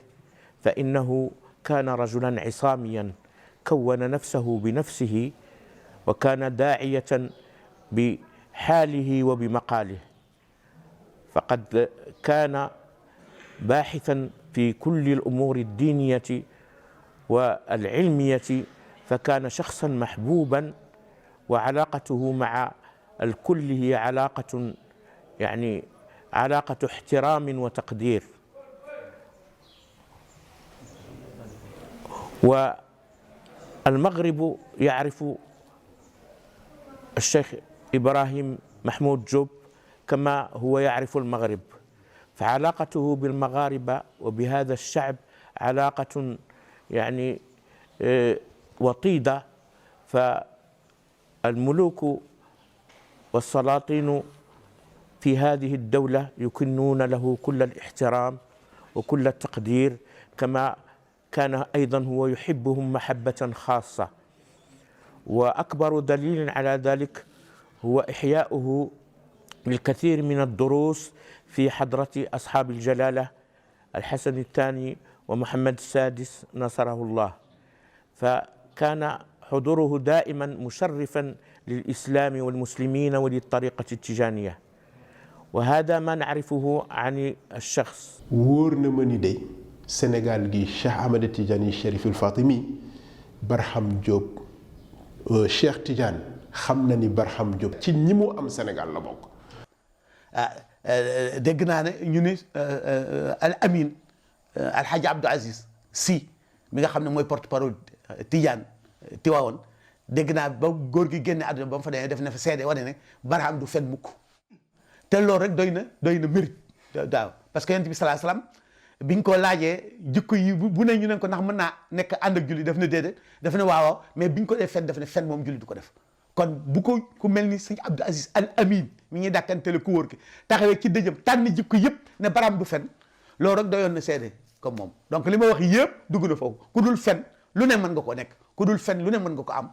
فإنه كان رجلا عصاميا كون نفسه بنفسه وكان داعية بحاله وبمقاله، فقد كان باحثا في كل الأمور الدينية والعلمية، فكان شخصا محبوبا وعلاقته مع الكل هي علاقة يعني علاقة احترام وتقدير. والمغرب يعرف الشيخ إبراهيم محمود جوب كما هو يعرف المغرب، فعلاقته بالمغاربة وبهذا الشعب علاقة يعني وطيدة، فالملوك والسلاطين في هذه الدولة يكنون له كل الاحترام وكل التقدير، كما كان أيضا هو يحبهم محبة خاصة. وأكبر دليل على ذلك هو إحياؤه الكثير من الدروس في حضرة أصحاب الجلالة الحسن الثاني ومحمد السادس نصره الله، فكان حضوره دائما مشرفا للإسلام والمسلمين وللطريقة التيجانية، وهذا ما نعرفه عن الشخص. wóor na ma ni day Sénégal gi Cheikh Ahmed Tidiane Chérif El Fatimi Barham Diop Cheikh Tidiane xam na ni Barham Diop ci ñi mu am Sénégal la bokk. dégg naa ne ñu ni al amin alxaaji Abdou Aziz Sy mi nga xam ne mooy porte parole Tidiane Tiwaawoon dégg naa ba góor gi génne àdduna ba mu fa demee def na fa seede wane ne Barham du fen mukk te loolu rek doy na mérite daaw parce que yonent bi salaa salaam bi ñu ko laajee jikko yi bu ne ñu ne ko ndax mën naa nekk ànd ak julli daf ne déedéet daf ne waaw mais bi ñu ko def fen daf ne fen moom julli du ko def kon bu ko ku mel ni sëñ Abdou Aziz Al Amin mi ñuy dàkkantele ku wóor ki taxawee ci dëjëm tànn jikko yëpp ne Barham du fen loolu rek doyoon na seede comme moom donc li ma wax yëpp dugg na foofu ku dul fen lu ne mën nga ko nekk ku dul fen lu ne mën nga ko am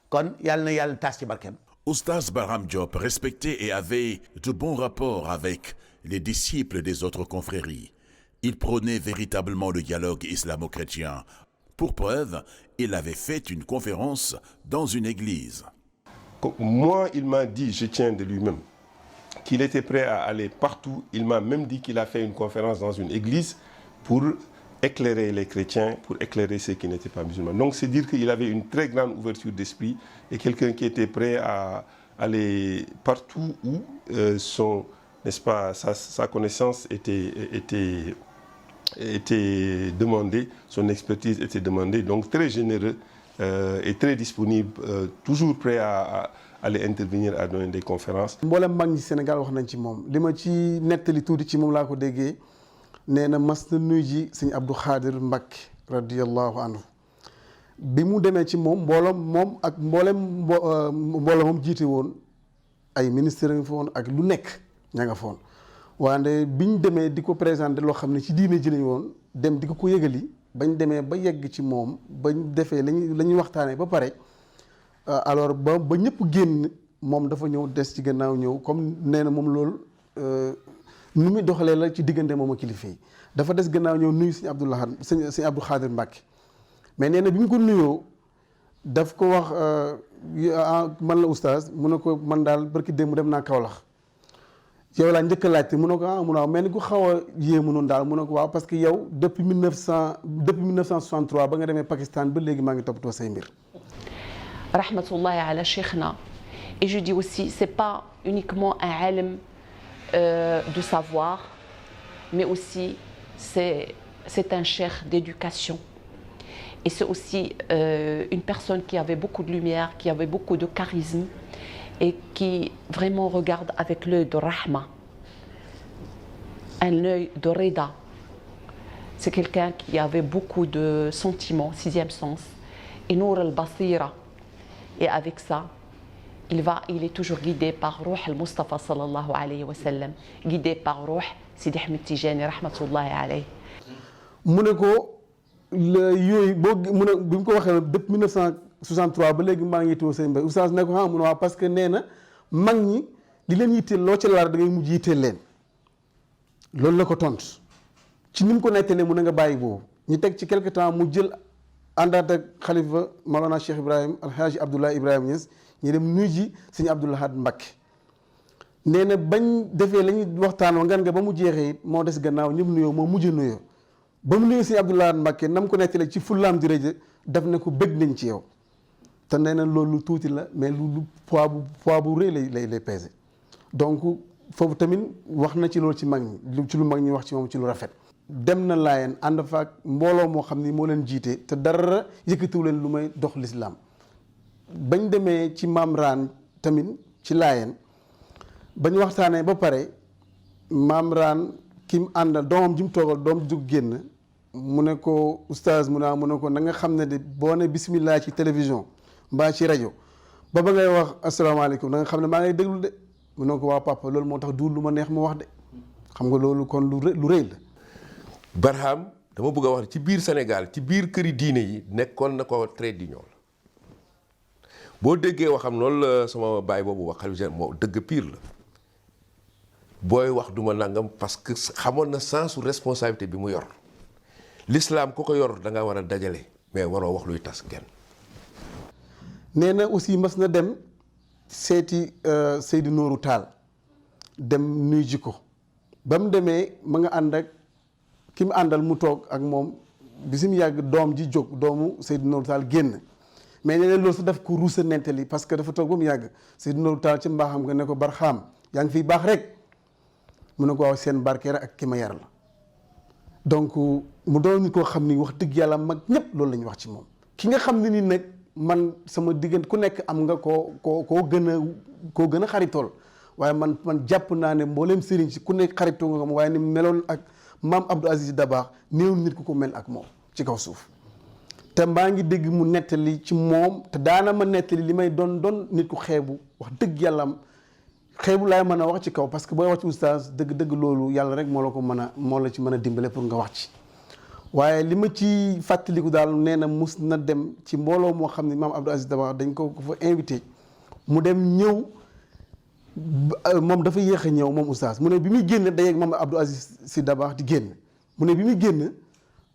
kon yàlla na yàlla taas ci barkeem. Oustaz Barham Diop respectait et avait de bons rapports avec les disciples des autres confréries. Il prônait véritablement le dialogue islamo-chrétien. Pour preuve, il avait fait une conférence dans une église. Moi, il m'a dit, je tiens de lui-même, qu'il était prêt à aller partout. Il m'a même dit qu'il a fait une conférence dans une église pour éclairer les chrétiens, pour éclairer ceux qui n'étaient pas musulmans. Donc c'est dire qu'il avait une très grande ouverture d'esprit et quelqu'un qui était prêt à aller partout où n'est-ce pas, sa connaissance était demandée, son expertise était demandée. Donc très généreux et très disponible, toujours prêt à aller intervenir, à donner des conférences. mboolem mag ñi Sénégal wax nañ ci moom li ma ci nettali tuuti ci moom laa ko déggee nee na mas na nuyu ji sëñ Abdou Khadir Mbacké radiyallahu anhu bi mu demee ci moom mbooloom moom ak mbooloo moom jiite woon ay ministère nga fa woon ak lu nekk ña nga fa woon waande biñ demee di ko présenté loo xam ne ci diine ji lañ woon dem di ko yëgali bañ demee ba yegg ci moom bañ defee la ñuy waxtaanee ba pare alors ba ñëpp génn moom dafa ñëw des ci gannaaw ñëw comme nee na moom loolu nu muy doxalee la ci diggante moom ak kilifa yi dafa des gannaaw ñëw nuyu sëñ Abdou Khadir Mbacké mais nee na bi mu ko nuyoo daf ko wax man la oustaz mu ne ko man daal barki démb dem naa Kaolack yow laa njëkk a laajte mu ne ko mu ne waaw mel ni ku xaw a yéemu noonu daal mu ne ko waaw parce que yow depuis 1963 ba nga demee Pakistan ba léegi maa ngi toppatoo say mbir. Rahmatullahi ala Cheikhna. Et je dis aussi, c'est pas uniquement un alim de savoir, mais aussi c'est un cheikh d'éducation. Et c'est aussi une personne qui avait beaucoup de lumière, qui avait beaucoup de charisme et qui vraiment regarde avec l'œil de Rahma, un œil de Reda. C'est quelqu'un qui avait beaucoup de sentiments, sixième sens, et Nour al-Basira. Et avec ça, il est toujours guidé par Ruh al-Mustafa sallallahu alayhi wa sallam, guidé par Ruh Sidi Ahmed Tijani rahmatullahi alayhi. mu ne ko yooyu boo mu ne bi mu ko waxee depuis 1963 ba léegi maa ngi yittewoo seen mbay oustaz ne ko mu ne waaw parce que nee na mag ñi li leen yitteel loo ca laar da ngay mujj yitteel leen loolu la ko tontu ci ni mu ko nettalee mu ne nga bàyyi boobu ñu teg ci quelque temps mu jël àndaat ak xalifa Mawlana Cheikh Ibrahim Alhaji Abdoulaye Ibrahima Niass ñu dem nuyu ji sëñ Abdou Lahad Mbacké nee na bañ defee la ñuy waxtaan ngan nga ba mu jeexee it moo des gannaaw ñëpp nuyoo moo mujj nuyoo ba mu nuyoo sëñ Abdou Lahad Mbacké nam ko nettalee ci fullaam di rëj daf ne ko bëgg nañ ci yow te nee na loolu tuuti la mais lu poids bu rëy lay peser donc foofu tamit wax na ci loolu ci mag ñi ci lu mag ñi wax ci moom ci lu rafet. dem na Laayeen ànd fa ak mbooloo moo xam ni moo leen jiite te dara yëkkatiwu leen lu may dox lislaam bañ demee ci maam Raan tamit ci Laayeen bañ waxtaanee ba pare maam Raan ki mu àndal doomam ji mu toogal doom jug génn mu ne ko oustaz mu ne ko na nga xam ne de boo ne bismillah ci télévision mbaa ci rajo ba ngay wax asalaamaaleykum da nga xam ne maa ngay déglu de mu ne ko waa papa loolu moo tax duul lu ma neex ma wax de xam nga loolu kon lu rëy la. Barham dama bëgg a wax ci biir Sénégal ci biir këri diine yi nekkoon na ko trait d'union la boo déggee waxam loolu la sama baay boobu wax xalifa moo dëgg pire la booy wax duma nangam parce que xamoon na sensu responsabilité bi mu yor l'islam ku ko yor da nga war a dajale mais waroo wax luy tas kenn. nee na aussi mas na dem seeti Seydou Nourou Tall dem nuy ji ko ba mu demee ma nga ànd ak ki mu àndal mu toog ak moom bisim yàgg doom ji jóg doomu Seydou Nourou Tall génn mais nee na loolu sax daf ko ruusa nettali parce que dafa toog ba mu yàgg Seydou Nourou Tall ci mbaaxam nga ne ko Barxaam yaa ngi fiy baax rek mu ne ko waaw seen barkeera ak ki ma yar la donc mu doon nit koo xam ni wax dëgg yàlla mag ñëpp loolu la ñu wax ci moom. ki nga xam ne ni nag man sama diggante ku nekk am nga koo gën a xaritool waaye man jàpp naa ne mbooleem sëriñ si ku nekk xaritoo nga ko waaye ni meloon ak maam Abdou Aziz Dabakh néew nit ku ko mel ak moom ci kaw suuf. te maa ngi dégg mu nettali ci moom te daana ma nettali li may doon nit ku xeebu wax dëgg yàlla xeebu laay mën a wax ci kaw parce que booy wax ci oustaz dëgg loolu yàlla rek moo la ci mën a dimbale pour nga wax ci. waaye li ma ci fàttaliku daal nee na mus na dem ci mbooloo moo xam ne maam Abdou Aziz Dabakh dañ ko fa invité mu dem ñëw moom dafa yéex a ñëw moom oustaz mu ne bi muy génn day ak maam Abdou Aziz Sy Dabakh di génn mu ne bi muy génn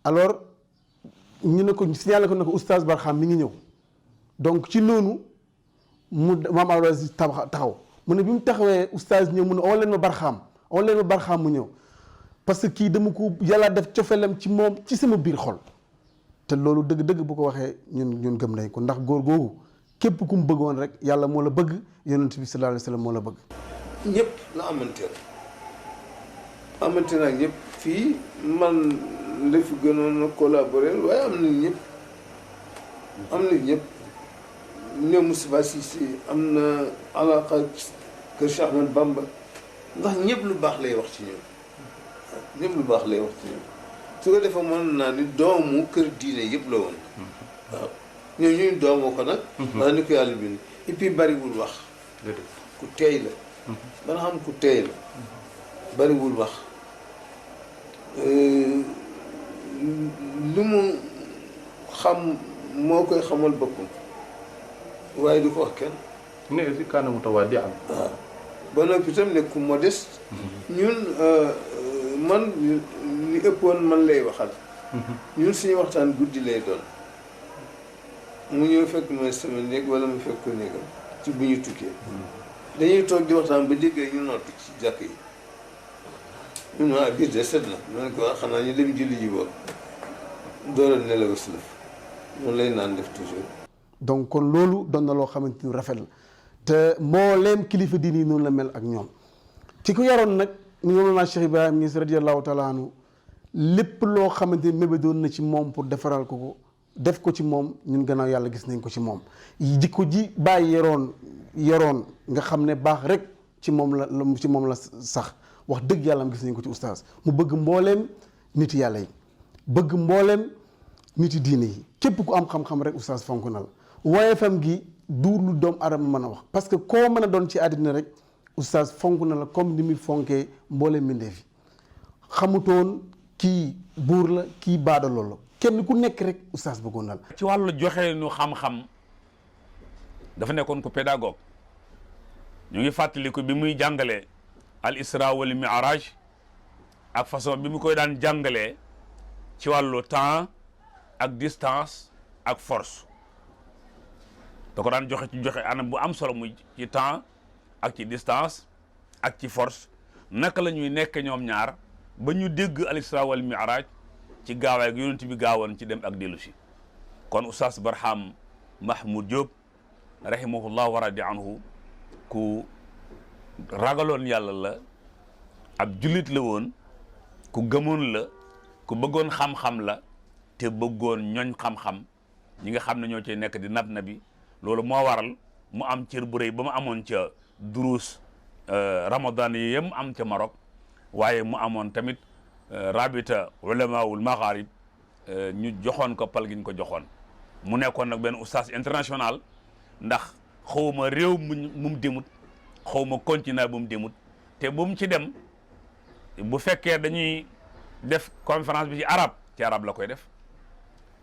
alors ñu ne ko signalé ko ne ko oustaz Barxam mi ngi ñëw donc ci noonu mu maam Abdou Aziz taxaw mu ne bi mu taxawee oustaz ñëw mu ne oo leen ma Barxam mu ñëw parce que kii dama ko yàlla def cofelam ci moom ci sama biir xol te loolu dëgg-dëgg bu ko waxee ñun gëm nañ ko ndax góor googu képp ku mu bëggoon rek yàlla moo la bëgg yonent bi sallallahu alayhi wa sallam moo la bëgg. ñëpp la amante na ak ñëpp fii man la fi gënoon a collaborer waaye am na ñëpp ñoom Moustapha Cissé am na alaqa kër Cheikh Ahmed Bamba ndax ñëpp lu baax lay wax ci ñoom. ñëpp lu baax lay wax ci ñoom su ko defee mën naa ni doomu kër diine yëpp la woon waaw ñoom ñuy doomoo ko nag wax ni ko yàlla bind et puis bariwul wax ku teey la dana xam ku teey la bariwul wax lu mu xam moo koy xamal boppam waaye du ko wax kenn ne aussi kaana mutawaadi'an waaw ba noppi itam ne ku modeste ñun man li ëppoon man lay waxal ñun suñu waxtaan guddi lay doon mu ñëw fekk ma sama néeg wala mu fekk ko néegam ci bu ñu tukkee dañuy toog di waxtaan ba déggee ñu noddu ci jàkk yi ñun waa biir de set na ma ne ko wax xanaa ñu dem julli ji boobu door a nelaw si lëf noonu lay naan def toujours donc kon loolu doon na loo xamante ni rafet la te mbooleem kilifa diini yi noonu la mel ak ñoom ki ko yaroon nag mu ngi naa Cheikh Ibrahima Niass radiyallahu taala anhu lépp loo xamante ni mébédoon na ci moom pour defaral ko def ko ci moom ñun gannaaw yàlla gis nañ ko ci moom jikko ji bàyyi yoroon nga xam ne baax rek ci moom la sax wax dëgg yàlla am gis nañ ko ci oustaz mu bëgg mbooleem nit yàlla yi bëgg mbooleem nit diine yi képp ku am xam-xam rek oustaz fonk na la woyefam gi du lu doom aadama mën a wax parce que koo mën a doon ci àddina rek oustaz fonk na la comme ni muy fonkee mbooleem mbindeef yi xamutoon kii buur la kii baadaloo la kenn ku nekk rek oustaz bëggoon na la. ci wàllu joxe nu xam-xam dafa nekkoon ko pédagogue ñu ngi fàttaliku bi muy jàngalee al isra wal mi'raj ak façon bi mu koy daan jàngalee ci wàllu temps ak distance ak force da ko daan joxe anam bu am solo muy ci temps ak ci distance ak ci force naka la ñuy nekk ñoom ñaar ba ñu dégg al isra wal mi'raj ci gaawaay ak yonent bi gaawoon ci dem ak dellu si kon oustaz Barham Mahmoud Diop rahimahullah wa radi anhu ku ragaloon yàlla la ab jullit la woon ku gëmoon la ku bëggoon xam-xam la te bëggoon ñoñ xam-xam ñi nga xam ne ñoo cay nekk di nab nabi loolu moo waral mu am cër bu rëy ba mu amoon ca duruus ramadan yi yem am ca Maroc waaye mu amoon tamit rabita ulamaul magharib ñu joxoon ko pal gi ñu ko joxoon mu nekkoon nag benn oustaz international ndax xawma réew mu demut xawma continent bu mu demut te bu mu ci dem bu fekkee dañuy def conférence bi ci arab la koy def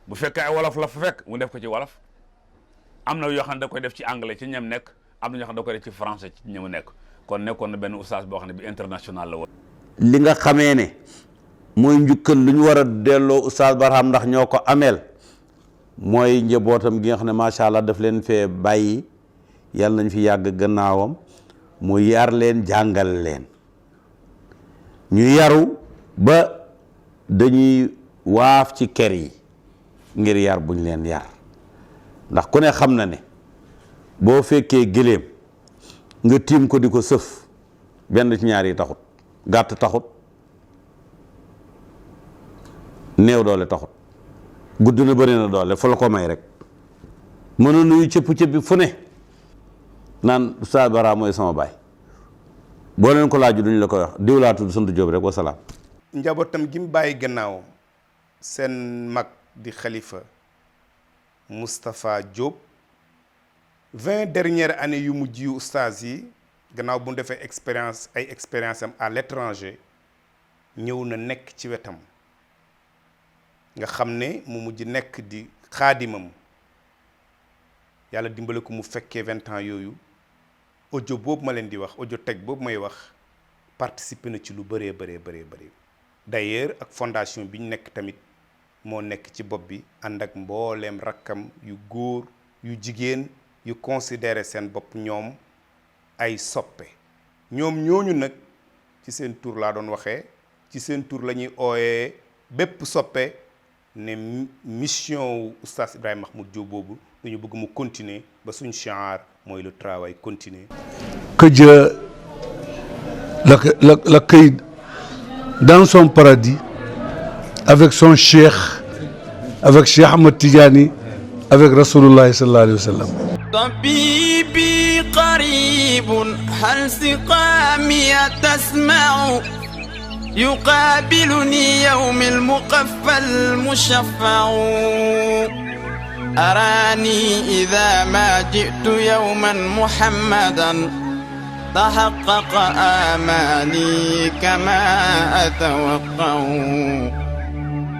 bu fekkee ay wolof la fa fekk mu def ko ci wolof am na yoo xam ne da koy def ci anglais ci ñam nekk am na ñoo xam ne da koy def ci français ci ñamu nekk kon nekkoon na benn oustaz boo xam ne bi international la woon. li nga xamee ne mooy njukkal lu ñu war a delloo oustaz Barham ndax ñoo ko ameel mooy njabootam gi nga xam ne macha allah daf leen fee bàyyi yàlla nañ fi yàgg gannaawam mu yar leen jàngal leen ñu yaru ba dañuy waaf ci kër yi ngir yar buñ leen yar ndax ku ne xam na ne boo fekkee gëléem nga tiim ko di ko sëf benn ci ñaar yi taxut gàtt taxut néew doole taxut gudd na bëri na doole fu la ko may rek mënoon nuyu cëpp-cëppi fu ne naan Oustaz Barham mooy sama baay boo leen ko laaju duñ la koy wax diw laa tudd sant Jóob rek wasalaam. njabootam gi mu bàyyi gannaaw seen mag di xalifa Moustapha Diop 20 dernières années yu mujj yu oustaz yi gannaaw bu mu defee expérience am à l'étranger ñëw na nekk ci wetam nga xam ne mu mujj nekk di xaadimam yàlla dimbale ko mu fekkee 20 ans yooyu audio boobu ma leen di wax audio teg boobu may wax participer na ci lu bëree bëri d'ailleurs ak fondation bi ñu nekk tamit moo nekk ci bopp bi ànd ak mbooleem rakkam yu góor yu jigéen yu considéré seen bopp ñoom ay soppe ñoom ñooñu nag ci seen tur laa doon waxee ci seen tur la ñuy ooyee bépp soppe ne mission wu oustaz Ibrahima Mahmoud Diop boobu dañu bëgg mu continuer ba suñ shiar mooy le travail continue. Que Dieu l'accueille dans son paradis avec son cheikh, avec Cheikh Ahmed Tidjani, avec Rasulullah sallallahu alayhi wa sallam. طبيبي قريب هل سقامي تسمع يقابلني يوم المقفى المشفع أراني إذا ما جئت يوما محمدا تحقق آمالي كما أتوقع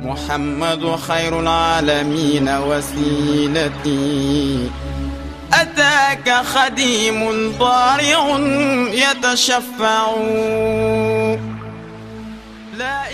محمد خير العالمين وسيلتي أتاك خديم ضارع يتشفع لا